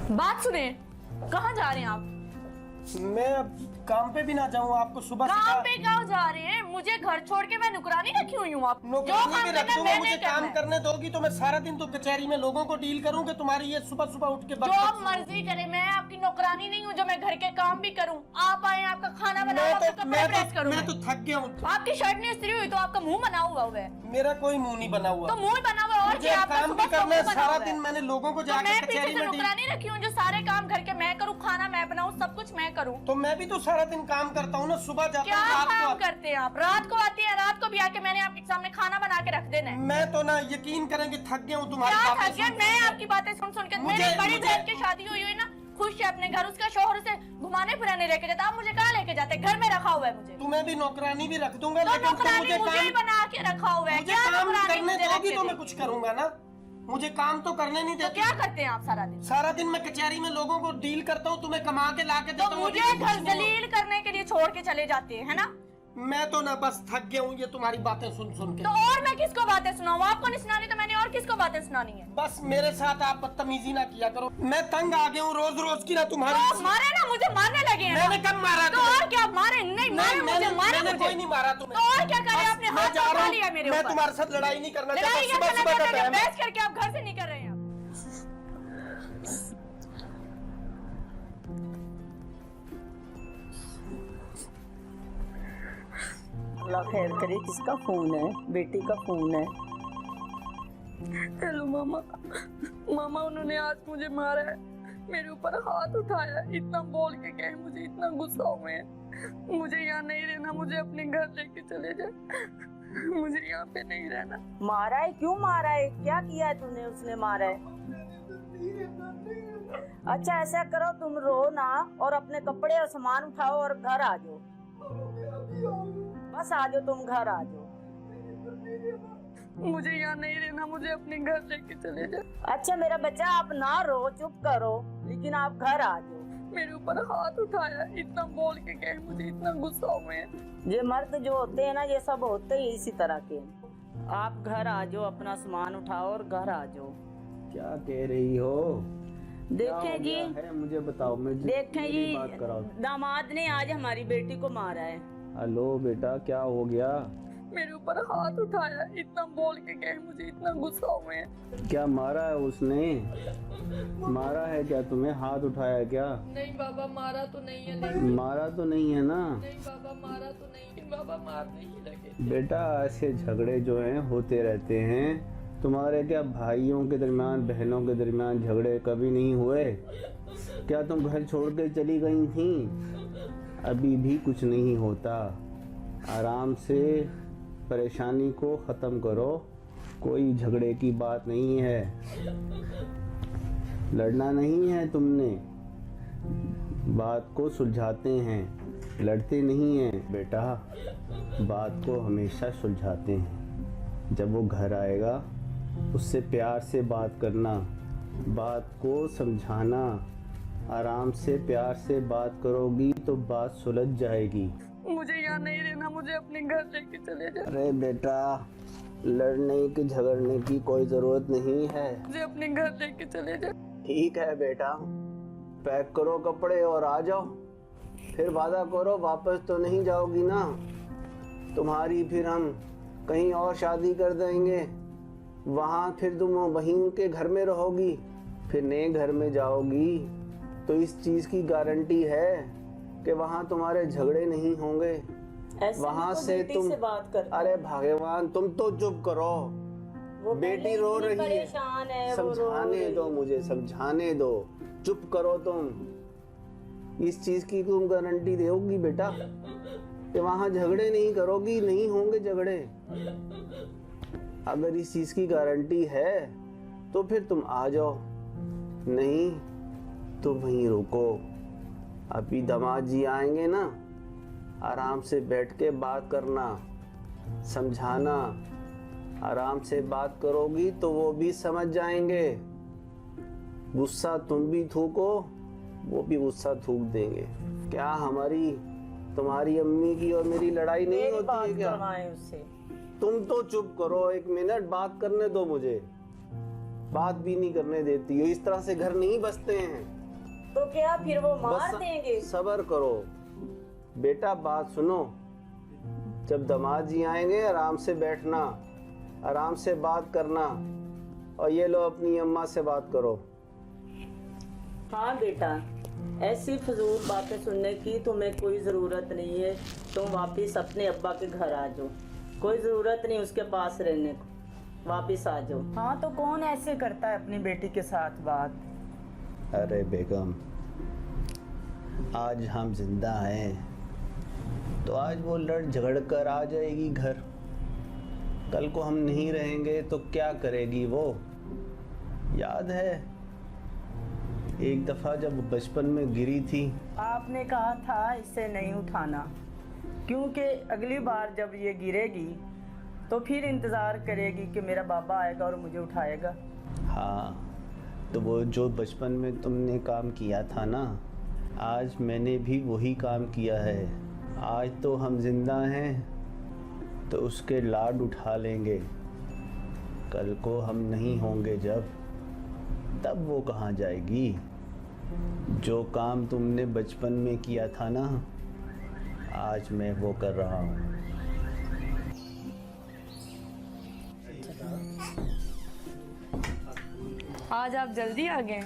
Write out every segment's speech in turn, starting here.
बात सुने, कहाँ जा रहे हैं आप? मैं अब काम पे भी ना जाऊँ, आपको सुबह काम पे कहाँ जा रहे हैं? मुझे घर छोड़ के मैं नुकरानी रखी हुई हूँ। आप नौकरानी भी रख दूंगा, मुझे काम करने दोगी तो मैं सारा दिन तो कचहरी में लोगों को डील करूँ कि तुम्हारी ये सुबह सुबह उठ के जो मर्जी करे, मैं आपकी नौकरानी नहीं हूँ जो मैं घर के काम भी करूँ। आप आए, आपका खाना बनाओ, आपके कपड़े प्रेस करूँ। मैं तो थक गया हूँ। आपकी शर्ट नहीं इस्त्री हुई तो आपका मुंह बना हुआ है। मेरा कोई मुंह नहीं बना हुआ। तो मुंह बना हुआ और क्या? काम भी करना है सारा दिन। मैंने लोगों को जाके कचहरी में नौकरानी रखी हूँ जो सारे काम घर के मैं करूँ, खाना मैं बनाऊँ, सब कुछ मैं करूँ। तो मैं भी तो सारा दिन काम करता हूँ ना, सुबह जाता हूँ। क्या काम करते हैं आप? रात को आती है, रात को भी आके मैंने आपके सामने खाना बना के रख देना है। मैं तो ना यकीन करेंगे थक गया हूँ तुम्हारी बातें। मैं आपकी बातें सुन सुन के, मेरी बड़ी बहन की शादी हुई हुई ना, खुश है अपने घर, उसका शोहर से घुमाने फिराने लेके जाता। आप मुझे कहाँ लेके जाते? घर में रखा हुआ है मुझे। तुम्हें भी नौकरानी भी रख दूंगा, लेकिन नौकरानी मुझे बना के रखा हुआ है। क्या करने दोगी तो मैं कुछ करूंगा ना। मुझे काम तो करने नहीं देते। तो क्या करते हैं आप सारा दिन? सारा दिन मैं कचहरी में लोगों को डील करता हूँ, तुम्हें कमा के ला के देता हूँ। मुझे घर जलील करने के लिए छोड़ के चले जाते हैं, है ना? मैं तो ना बस थक गया हूँ ये तुम्हारी बातें सुन सुन के। तो और मैं किसको बातें सुनाऊँ? आपको नहीं सुनानी तो मैंने और किसको बातें सुनानी है? बस मेरे साथ आप बदतमीजी ना किया करो। मैं तंग आ गया हूँ रोज रोज की ना तुम्हारी। तो मारे ना, मुझे मारने लगे हैं। मैंने कब मारा? तो और क्या मारे? नहीं मारे मुझे, मारे मैंने कोई नहीं मारा तुम्हें। तो और क्या करे? आपने हाथ उठा लिया मेरे ऊपर। मैं तुम्हारे साथ लड़ाई नहीं करना चाहता। बहस करके आप घर से नहीं कर रहे हैं। अल्लाह खैर करे। किसका फोन है? बेटी का फोन है। हेलो मामा। मामा उन्होंने आज मुझे मारा है, मेरे ऊपर हाथ उठाया, इतना बोल के गए, मुझे इतना गुस्सा हुए हैं। मुझे यहाँ नहीं रहना, मुझे अपने घर लेके चले जाए, मुझे यहाँ पे नहीं रहना। मारा है? क्यों मारा है? क्या किया है तूने? उसने मारा है? अच्छा ऐसा करो, तुम रो ना और अपने कपड़े और सामान उठाओ और घर आ जाओ। बस आ जाओ, तुम घर आ जाओ। मुझे यहाँ नहीं रहना, मुझे अपने घर लेके चले जाए। अच्छा मेरा बच्चा, आप ना रो, चुप करो, लेकिन आप घर आ जाओ। मेरे ऊपर हाथ उठाया, इतना बोल के गए, मुझे इतना गुस्सा हुए हैं। ये मर्द जो होते हैं ना, ये सब होते ही इसी तरह के। आप घर आ जाओ, अपना सामान उठाओ और घर आ जाओ। क्या कह रही हो? देखें जी, है मुझे बताओ। देखें जी, दामाद ने आज हमारी बेटी को मारा है। हेलो बेटा, क्या हो गया? मेरे ऊपर हाथ उठाया, इतना बोल के गए, मुझे इतना गुस्सा हुए हैं। क्या मारा है उसने? मारा है क्या तुम्हें? हाथ उठाया क्या? नहीं बाबा, मारा तो नहीं है। मारा तो नहीं है ना? नहीं बाबा, मारा तो नहीं है बाबा, मारने ही लगे। बेटा ऐसे झगड़े जो हैं होते रहते हैं। तुम्हारे क्या भाइयों के दरमियान, बहनों के दरमियान झगड़े कभी नहीं हुए? क्या तुम घर छोड़ के चली गई थी? अभी भी कुछ नहीं होता। आराम से परेशानी को ख़त्म करो, कोई झगड़े की बात नहीं है। लड़ना नहीं है तुमने, बात को सुलझाते हैं, लड़ते नहीं हैं। बेटा बात को हमेशा सुलझाते हैं। जब वो घर आएगा उससे प्यार से बात करना, बात को समझाना। आराम से प्यार से बात करोगी तो बात सुलझ जाएगी। मुझे यहाँ नहीं रहना, मुझे अपने घर लेके चले जाए। अरे बेटा, लड़ने की झगड़ने की कोई जरूरत नहीं है, मुझे अपने घर लेके चले जाए। ठीक है बेटा, पैक करो कपड़े और आ जाओ। फिर वादा करो वापस तो नहीं जाओगी ना? तुम्हारी फिर हम कहीं और शादी कर देंगे, वहाँ फिर तुम बहन के घर में रहोगी, फिर नए घर में जाओगी तो इस चीज की गारंटी है कि वहाँ तुम्हारे झगड़े नहीं होंगे। वहाँ से तुम बात कर। अरे भगवान, तुम तो चुप करो। वो बेटी रो रही है, समझाने दो मुझे, समझाने दो। चुप करो तुम। इस चीज की तुम गारंटी दोगी बेटा कि वहाँ झगड़े नहीं करोगी, नहीं होंगे झगड़े? अगर इस चीज की गारंटी है तो फिर तुम आ जाओ, नहीं तो वहीं रुको। अभी दामाद जी आएंगे ना, आराम से बैठ के बात करना, समझाना। आराम से बात करोगी तो वो भी समझ जाएंगे। गुस्सा तुम भी थूको, वो भी गुस्सा थूक देंगे। क्या हमारी तुम्हारी अम्मी की और मेरी लड़ाई नहीं होती है क्या? उससे तुम तो चुप करो, 1 मिनट बात करने दो मुझे। बात भी नहीं करने देती हो। इस तरह से घर नहीं बसते हैं। तो क्या फिर वो मार बस देंगे? सब्र करो बेटा, बात सुनो। जब दामाद जी आएंगे आराम से बैठना, आराम से बात करना, और ये लो अपनी अम्मा से बात करो। हाँ बेटा, ऐसी फजूल बातें सुनने की तुम्हें कोई ज़रूरत नहीं है। तुम वापस अपने अब्बा के घर आ जाओ, कोई ज़रूरत नहीं उसके पास रहने को, वापस आ जाओ। हाँ तो कौन ऐसे करता है अपनी बेटी के साथ बात? अरे बेगम, आज हम जिंदा हैं तो आज वो लड़ झगड़ कर आ जाएगी घर। कल को हम नहीं रहेंगे तो क्या करेगी वो? याद है एक दफ़ा जब बचपन में गिरी थी, आपने कहा था इसे नहीं उठाना, क्योंकि अगली बार जब ये गिरेगी तो फिर इंतज़ार करेगी कि मेरा बाबा आएगा और मुझे उठाएगा। हाँ, तो वो जो बचपन में तुमने काम किया था ना, आज मैंने भी वही काम किया है। आज तो हम जिंदा हैं तो उसके लाड उठा लेंगे। कल को हम नहीं होंगे जब, तब वो कहाँ जाएगी? जो काम तुमने बचपन में किया था ना, आज मैं वो कर रहा हूँ। आज आप जल्दी आ गए?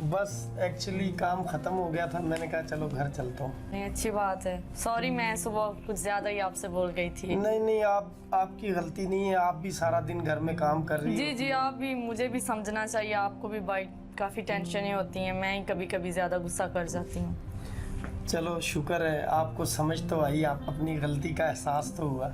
बस एक्चुअली काम खत्म हो गया था, मैंने कहा चलो घर चलता हूँ। नहीं, अच्छी बात है। सॉरी, मैं सुबह कुछ ज्यादा ही आपसे बोल गई थी। नहीं नहीं, आपकी गलती नहीं है, आप भी सारा दिन घर में काम कर रही जी जी, आप भी, मुझे भी समझना चाहिए। आपको भी भाई काफी टेंशनें होती हैं, मैं ही कभी कभी ज्यादा गुस्सा कर जाती हूँ। चलो शुक्र है आपको समझ तो आई, आप अपनी गलती का एहसास तो हुआ।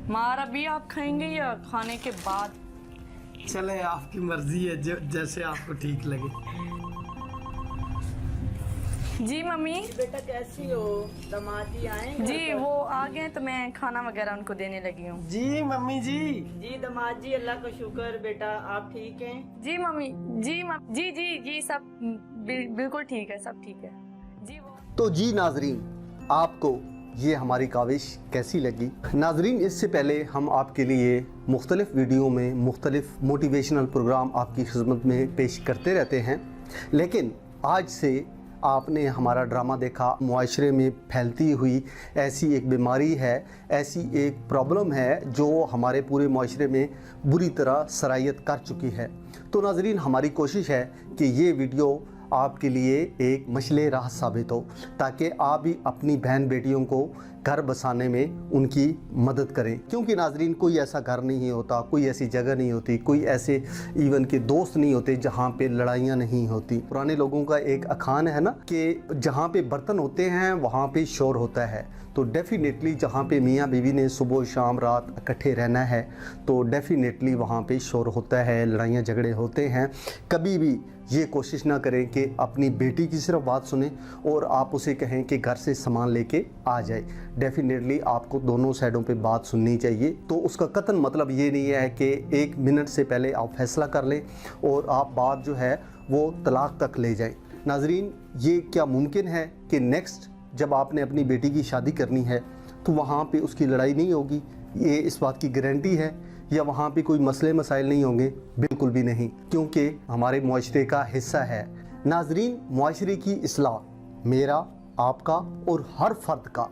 मार अभी आप खाएंगे या खाने के बाद? चले, आपकी मर्जी है, जैसे आपको ठीक लगे। जी मम्मी। बेटा कैसी हो? दामादी आएंगे? जी वो आ गए तो मैं खाना वगैरह उनको देने लगी हूँ। जी मम्मी जी। जी दामाद जी, अल्लाह का शुक्र। बेटा आप ठीक हैं? जी मम्मी। जी जी जी सब बिल्कुल ठीक है, सब ठीक है जी। वो तो जी नाजरीन, आपको ये हमारी काविश कैसी लगी? नाजरीन, इससे पहले हम आपके लिए मुख्तलिफ़ वीडियो में मुख्तलिफ़ मोटिवेशनल प्रोग्राम आपकी खिदमत में पेश करते रहते हैं, लेकिन आज से आपने हमारा ड्रामा देखा। मुआशरे में फैलती हुई ऐसी एक बीमारी है, ऐसी एक प्रॉब्लम है जो हमारे पूरे मुआशरे में बुरी तरह सरायत कर चुकी है। तो नाजरीन, हमारी कोशिश है कि ये वीडियो आपके लिए एक मशले राह साबित हो, ताकि आप भी अपनी बहन बेटियों को घर बसाने में उनकी मदद करें। क्योंकि नाजरीन, कोई ऐसा घर नहीं होता, कोई ऐसी जगह नहीं होती, कोई ऐसे इवन के दोस्त नहीं होते जहाँ पे लड़ाइयाँ नहीं होती। पुराने लोगों का एक अखान है ना कि जहाँ पे बर्तन होते हैं वहाँ पे शोर होता है। तो डेफिनेटली जहाँ पे मियाँ बीवी ने सुबह शाम रात इकट्ठे रहना है तो डेफिनेटली वहाँ पे शोर होता है, लड़ाइयाँ झगड़े होते हैं। कभी भी ये कोशिश ना करें कि अपनी बेटी की सिर्फ बात सुने और आप उसे कहें कि घर से सामान लेके आ जाए। डेफिनेटली आपको दोनों साइडों पे बात सुननी चाहिए। तो उसका कतन मतलब ये नहीं है कि 1 मिनट से पहले आप फैसला कर लें और आप बात जो है वो तलाक तक ले जाएं। नाजरीन, ये क्या मुमकिन है कि नेक्स्ट जब आपने अपनी बेटी की शादी करनी है तो वहाँ पे उसकी लड़ाई नहीं होगी? ये इस बात की गारंटी है? या वहाँ पे कोई मसले मसाइल नहीं होंगे? बिल्कुल भी नहीं, क्योंकि हमारे मुआशरे का हिस्सा है। नाजरीन, मुआशरे की इस्लाह मेरा, आपका और हर फर्द का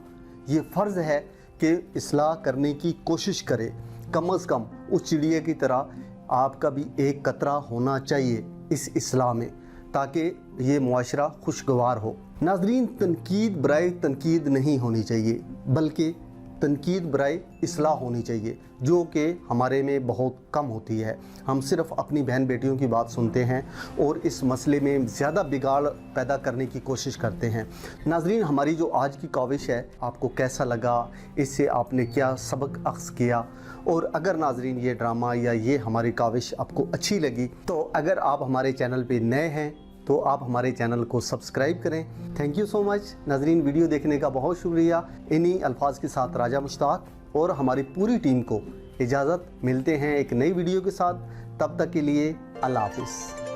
ये फ़र्ज़ है कि इस्लाह करने की कोशिश करे। कम अज़ कम उस चिड़िया की तरह आपका भी एक कतरा होना चाहिए इस इस्लाह में, ताकि ये मुआशरा खुशगवार हो। नाजरीन, तनकीद बराए तनकीद नहीं होनी चाहिए, बल्कि तनकीद बराए इस्लाह होनी चाहिए, जो कि हमारे में बहुत कम होती है। हम सिर्फ़ अपनी बहन बेटियों की बात सुनते हैं और इस मसले में ज़्यादा बिगाड़ पैदा करने की कोशिश करते हैं। नाजरीन, हमारी जो आज की काविश है आपको कैसा लगा? इससे आपने क्या सबक अख्ज़ किया? और अगर नाजरीन ये ड्रामा या ये हमारी काविश आपको अच्छी लगी तो अगर आप हमारे चैनल पे नए हैं तो आप हमारे चैनल को सब्सक्राइब करें। थैंक यू सो मच नाजरीन, वीडियो देखने का बहुत शुक्रिया। इन्हीं अल्फाज के साथ राजा मुश्ताक और हमारी पूरी टीम को इजाज़त। मिलते हैं एक नई वीडियो के साथ, तब तक के लिए अल्लाह हाफिज़।